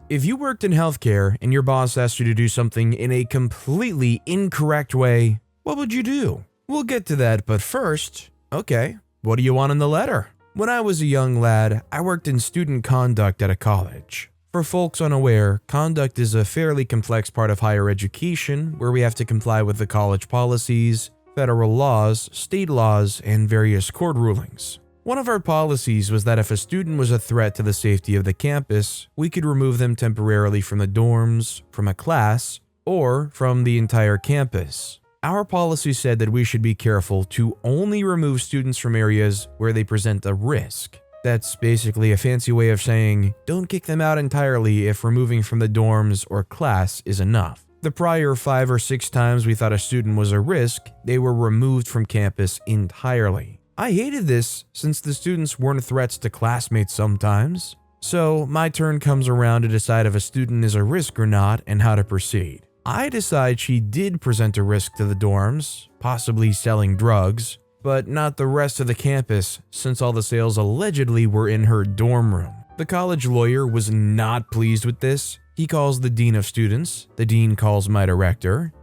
If you worked in healthcare and your boss asked you to do something in a completely incorrect way, what would you do? We'll get to that, but first, okay, what do you want in the letter? When I was a young lad, I worked in student conduct at a college. For folks unaware, conduct is a fairly complex part of higher education where we have to comply with the college policies, federal laws, state laws, and various court rulings. One of our policies was that if a student was a threat to the safety of the campus, we could remove them temporarily from the dorms, from a class, or from the entire campus. Our policy said that we should be careful to only remove students from areas where they present a risk. That's basically a fancy way of saying, don't kick them out entirely if removing from the dorms or class is enough. The prior 5 or 6 times we thought a student was a risk, they were removed from campus entirely. I hated this since the students weren't threats to classmates sometimes. So my turn comes around to decide if a student is a risk or not and how to proceed. I decide she did present a risk to the dorms, possibly selling drugs, but not the rest of the campus since all the sales allegedly were in her dorm room. The college lawyer was not pleased with this. He calls the dean of students, the dean calls my director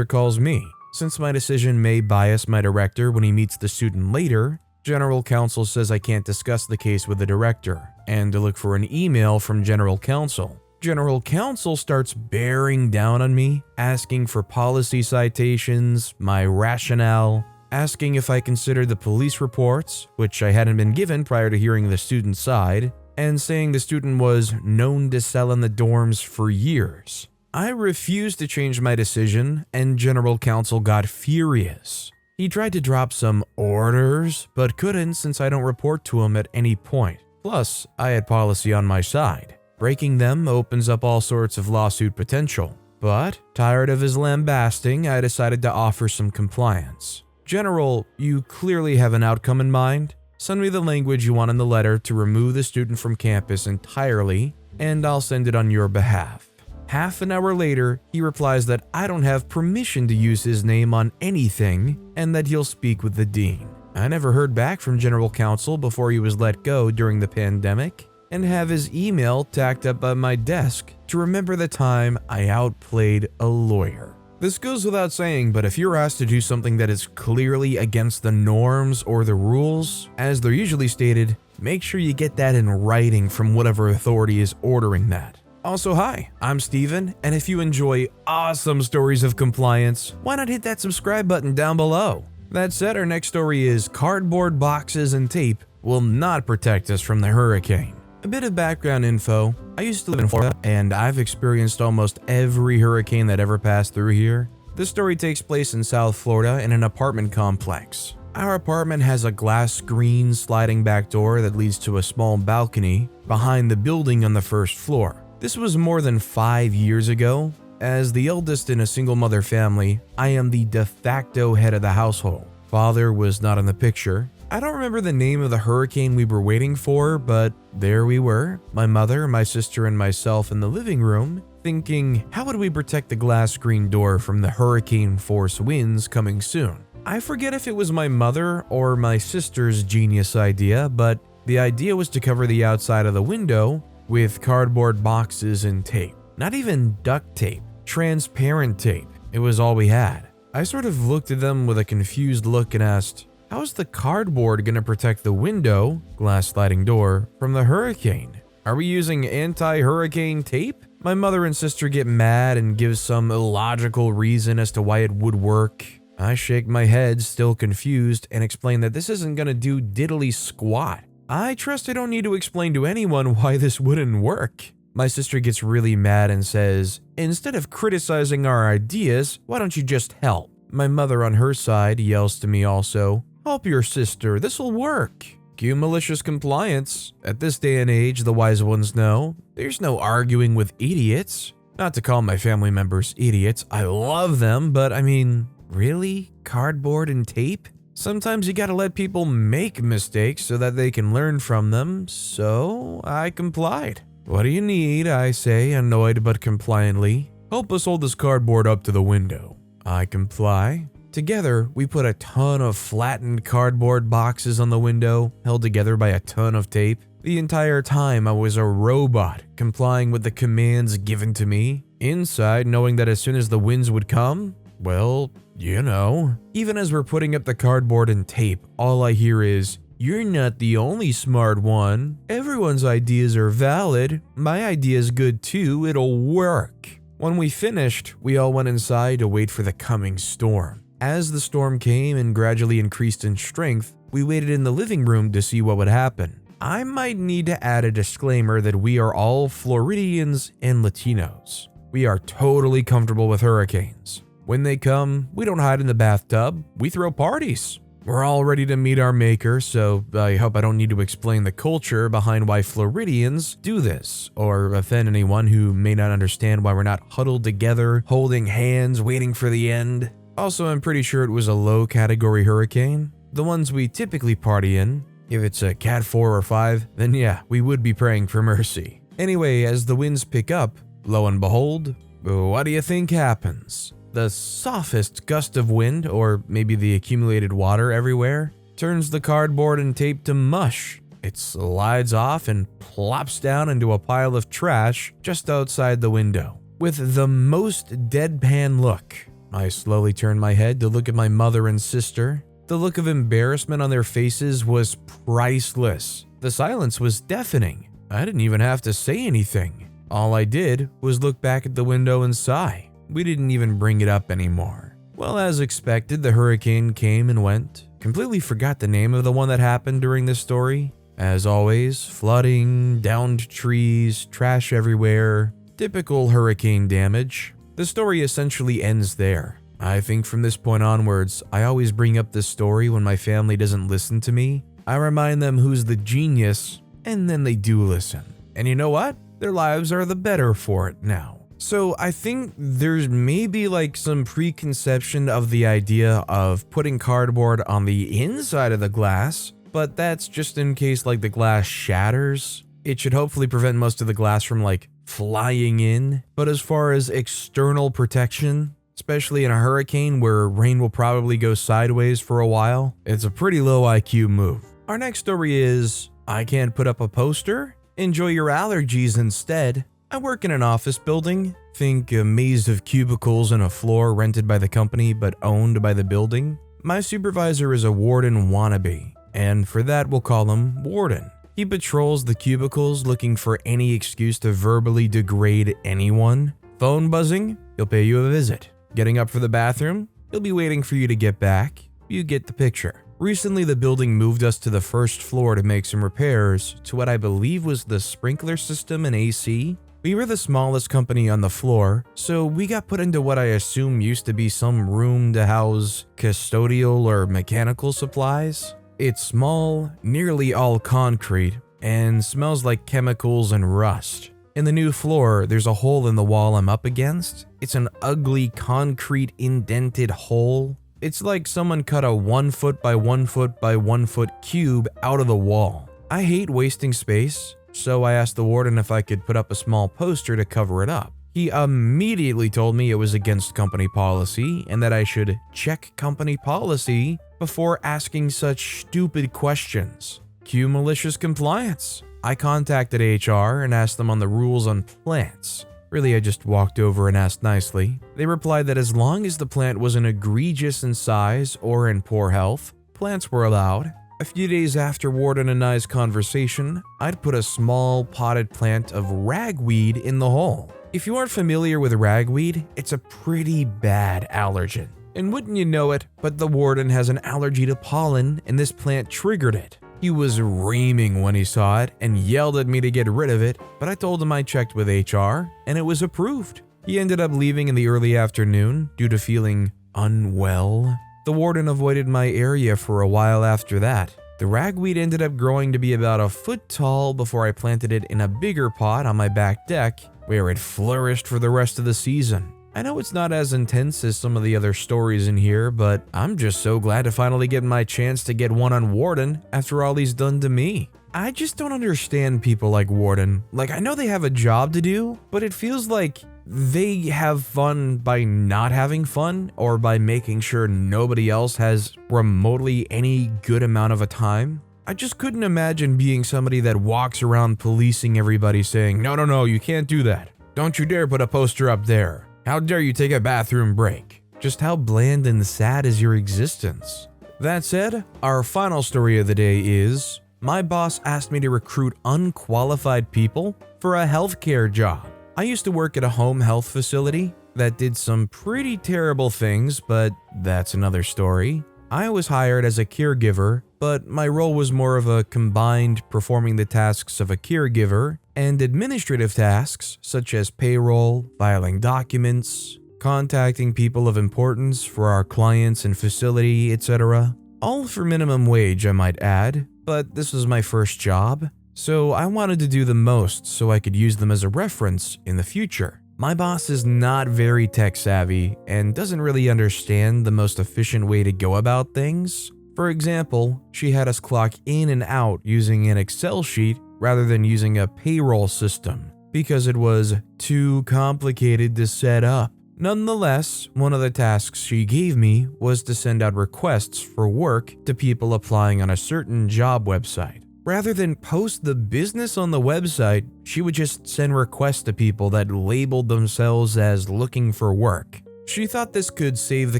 calls me. Since my decision may bias my director when he meets the student later, general counsel says I can't discuss the case with the director, and to look for an email from general counsel. General counsel starts bearing down on me, asking for policy citations, my rationale, asking if I consider the police reports, which I hadn't been given prior to hearing the student's side, and saying the student was known to sell in the dorms for years. I refused to change my decision, and general counsel got furious. He tried to drop some orders, but couldn't since I don't report to him at any point. Plus, I had policy on my side. Breaking them opens up all sorts of lawsuit potential. But, tired of his lambasting, I decided to offer some compliance. General, you clearly have an outcome in mind. Send me the language you want in the letter to remove the student from campus entirely, and I'll send it on your behalf. Half an hour later, he replies that I don't have permission to use his name on anything and that he'll speak with the dean. I never heard back from general counsel before he was let go during the pandemic and have his email tacked up on my desk to remember the time I outplayed a lawyer. This goes without saying, but if you're asked to do something that is clearly against the norms or the rules, as they're usually stated, make sure you get that in writing from whatever authority is ordering that. Also, hi, I'm Steven, and if you enjoy awesome stories of compliance, why not hit that subscribe button down below? That said, our next story is Cardboard Boxes and Tape Will Not Protect Us from the Hurricane. A bit of background info, I used to live in Florida, and I've experienced almost every hurricane that ever passed through here. This story takes place in South Florida in an apartment complex. Our apartment has a glass screen sliding back door that leads to a small balcony behind the building on the first floor. This was more than 5 years ago. As the eldest in a single mother family, I am the de facto head of the household. Father was not in the picture. I don't remember the name of the hurricane we were waiting for, but there we were, my mother, my sister, and myself in the living room, thinking, how would we protect the glass screen door from the hurricane force winds coming soon? I forget if it was my mother or my sister's genius idea, but the idea was to cover the outside of the window with cardboard boxes and tape. Not even duct tape, transparent tape. It was all we had. I sort of looked at them with a confused look and asked, how is the cardboard gonna protect the window, glass sliding door, from the hurricane? Are we using anti-hurricane tape? My mother and sister get mad and give some illogical reason as to why it would work. I shake my head, still confused, and explain that this isn't gonna do diddly squat. I trust I don't need to explain to anyone why this wouldn't work. My sister gets really mad and says, instead of criticizing our ideas, why don't you just help? My mother on her side yells to me also, help your sister, this'll work. Cue malicious compliance. At this day and age, the wise ones know, there's no arguing with idiots. Not to call my family members idiots, I love them, but I mean, really? Cardboard and tape? Sometimes you gotta let people make mistakes so that they can learn from them, so I complied. What do you need, I say, annoyed but compliantly. Help us hold this cardboard up to the window. I comply. Together, we put a ton of flattened cardboard boxes on the window, held together by a ton of tape. The entire time I was a robot, complying with the commands given to me. Inside, knowing that as soon as the winds would come, well, you know. Even as we're putting up the cardboard and tape, all I hear is, "You're not the only smart one. Everyone's ideas are valid. My idea's good too, it'll work." When we finished, we all went inside to wait for the coming storm. As the storm came and gradually increased in strength, we waited in the living room to see what would happen. I might need to add a disclaimer that we are all Floridians and Latinos. We are totally comfortable with hurricanes. When they come, we don't hide in the bathtub, we throw parties. We're all ready to meet our maker, so I hope I don't need to explain the culture behind why Floridians do this, or offend anyone who may not understand why we're not huddled together, holding hands, waiting for the end. Also, I'm pretty sure it was a low category hurricane. The ones we typically party in. If it's a Cat 4 or 5, then yeah, we would be praying for mercy. Anyway, as the winds pick up, lo and behold, what do you think happens? The softest gust of wind, or maybe the accumulated water everywhere, turns the cardboard and tape to mush. It slides off and plops down into a pile of trash just outside the window. With the most deadpan look, I slowly turned my head to look at my mother and sister. The look of embarrassment on their faces was priceless. The silence was deafening. I didn't even have to say anything. All I did was look back at the window and sigh. We didn't even bring it up anymore. Well, as expected, the hurricane came and went. Completely forgot the name of the one that happened during this story. As always, flooding, downed trees, trash everywhere. Typical hurricane damage. The story essentially ends there. I think from this point onwards, I always bring up this story when my family doesn't listen to me. I remind them who's the genius, and then they do listen. And you know what? Their lives are the better for it now. So I think there's maybe like some preconception of the idea of putting cardboard on the inside of the glass, but that's just in case like the glass shatters. It should hopefully prevent most of the glass from like flying in. But as far as external protection, especially in a hurricane where rain will probably go sideways for a while, it's a pretty low IQ move. Our next story is, I can't put up a poster? Enjoy your allergies instead. I work in an office building. Think a maze of cubicles and a floor rented by the company but owned by the building. My supervisor is a warden wannabe, and for that we'll call him Warden. He patrols the cubicles looking for any excuse to verbally degrade anyone. Phone buzzing, he'll pay you a visit. Getting up for the bathroom, he'll be waiting for you to get back. You get the picture. Recently, the building moved us to the first floor to make some repairs to what I believe was the sprinkler system and AC. We were the smallest company on the floor, so we got put into what I assume used to be some room to house custodial or mechanical supplies. It's small, nearly all concrete, and smells like chemicals and rust. In the new floor, there's a hole in the wall I'm up against. It's an ugly concrete indented hole. It's like someone cut a 1 foot by 1 foot by 1 foot cube out of the wall. I hate wasting space, so I asked the warden if I could put up a small poster to cover it up. He immediately told me it was against company policy and that I should check company policy before asking such stupid questions. Cue malicious compliance. I contacted HR and asked them on the rules on plants. Really, I just walked over and asked nicely. They replied that as long as the plant wasn't egregious in size or in poor health, plants were allowed. A few days after Warden and I's conversation, I'd put a small potted plant of ragweed in the hole. If you aren't familiar with ragweed, it's a pretty bad allergen. And wouldn't you know it, but the warden has an allergy to pollen and this plant triggered it. He was reaming when he saw it and yelled at me to get rid of it, but I told him I checked with HR and it was approved. He ended up leaving in the early afternoon due to feeling unwell. The warden avoided my area for a while after that. The ragweed ended up growing to be about a foot tall before I planted it in a bigger pot on my back deck, where it flourished for the rest of the season. I know it's not as intense as some of the other stories in here, but I'm just so glad to finally get my chance to get one on Warden after all he's done to me. I just don't understand people like Warden. Like, I know they have a job to do, but it feels like they have fun by not having fun or by making sure nobody else has remotely any good amount of a time. I just couldn't imagine being somebody that walks around policing everybody saying, no, you can't do that. Don't you dare put a poster up there. How dare you take a bathroom break? Just how bland and sad is your existence? That said, our final story of the day is, my boss asked me to recruit unqualified people for a healthcare job. I used to work at a home health facility that did some pretty terrible things, but that's another story. I was hired as a caregiver, but my role was more of a combined performing the tasks of a caregiver and administrative tasks such as payroll, filing documents, contacting people of importance for our clients and facility, etc. All for minimum wage, I might add, but this was my first job, so I wanted to do the most so I could use them as a reference in the future. My boss is not very tech savvy and doesn't really understand the most efficient way to go about things. For example, she had us clock in and out using an Excel sheet rather than using a payroll system because it was too complicated to set up. Nonetheless, one of the tasks she gave me was to send out requests for work to people applying on a certain job website. Rather than post the business on the website, she would just send requests to people that labeled themselves as looking for work. She thought this could save the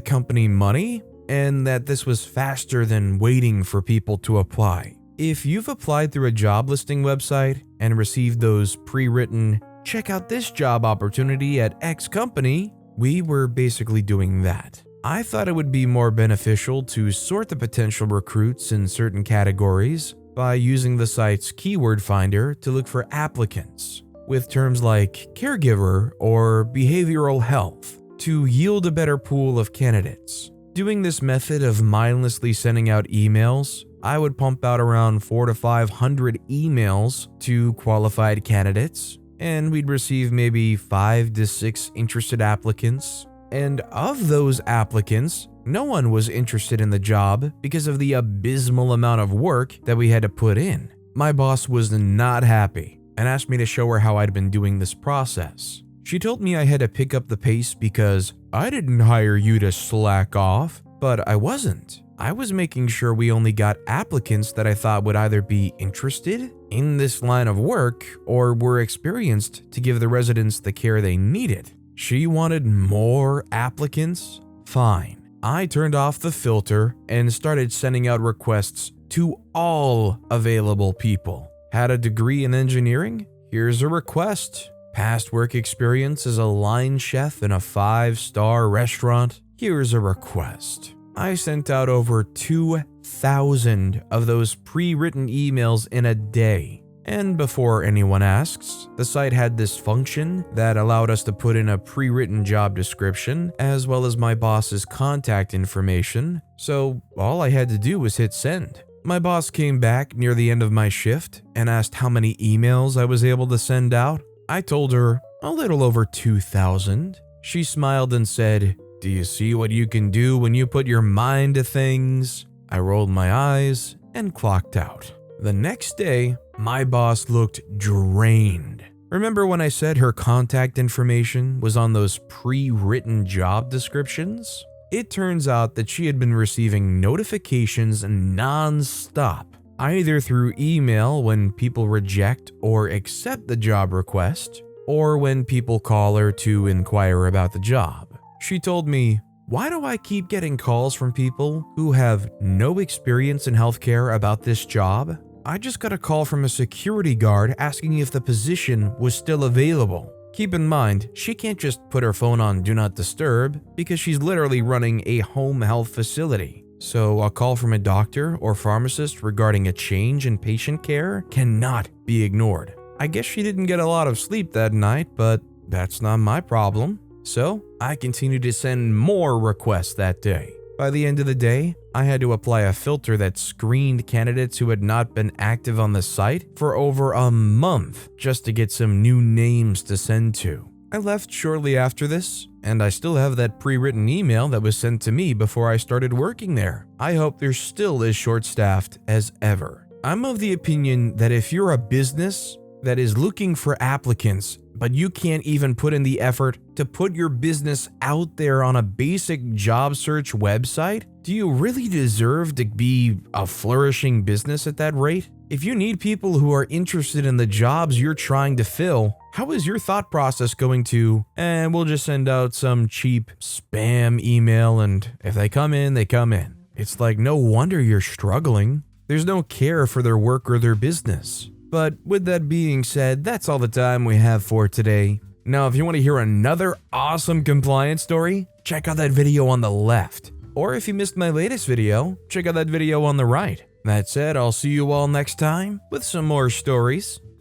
company money and that this was faster than waiting for people to apply. If you've applied through a job listing website and received those pre-written, check out this job opportunity at X company, we were basically doing that. I thought it would be more beneficial to sort the potential recruits in certain categories by using the site's keyword finder to look for applicants with terms like caregiver or behavioral health to yield a better pool of candidates. Doing this method of mindlessly sending out emails, I would pump out around 400 to 500 emails to qualified candidates, and we'd receive maybe 5 to 6 interested applicants. And of those applicants, no one was interested in the job because of the abysmal amount of work that we had to put in. My boss was not happy and asked me to show her how I'd been doing this process. She told me I had to pick up the pace because I didn't hire you to slack off, but I wasn't. I was making sure we only got applicants that I thought would either be interested in this line of work or were experienced to give the residents the care they needed. She wanted more applicants? Fine. I turned off the filter and started sending out requests to all available people. Had a degree in engineering? Here's a request. Past work experience as a line chef in a 5-star restaurant? Here's a request. I sent out over 2,000 of those pre-written emails in a day. And before anyone asks, the site had this function that allowed us to put in a pre-written job description as well as my boss's contact information, so all I had to do was hit send. My boss came back near the end of my shift and asked how many emails I was able to send out. I told her a little over 2,000. She smiled and said, "Do you see what you can do when you put your mind to things?" I rolled my eyes and clocked out. The next day, my boss looked drained. Remember when I said her contact information was on those pre-written job descriptions? It turns out that she had been receiving notifications non-stop, either through email when people reject or accept the job request, or when people call her to inquire about the job. She told me, "Why do I keep getting calls from people who have no experience in healthcare about this job? I just got a call from a security guard asking if the position was still available." Keep in mind, she can't just put her phone on Do Not Disturb because she's literally running a home health facility. So a call from a doctor or pharmacist regarding a change in patient care cannot be ignored. I guess she didn't get a lot of sleep that night, but that's not my problem. So I continued to send more requests that day. By the end of the day, I had to apply a filter that screened candidates who had not been active on the site for over a month just to get some new names to send to. I left shortly after this, and I still have that pre-written email that was sent to me before I started working there. I hope they're still as short-staffed as ever. I'm of the opinion that if you're a business that is looking for applicants but you can't even put in the effort to put your business out there on a basic job search website? Do you really deserve to be a flourishing business at that rate? If you need people who are interested in the jobs you're trying to fill, how is your thought process going to, we'll just send out some cheap spam email and if they come in, they come in. It's like, no wonder you're struggling. There's no care for their work or their business. But with that being said, that's all the time we have for today. Now, if you want to hear another awesome compliance story, check out that video on the left. Or if you missed my latest video, check out that video on the right. That said, I'll see you all next time with some more stories.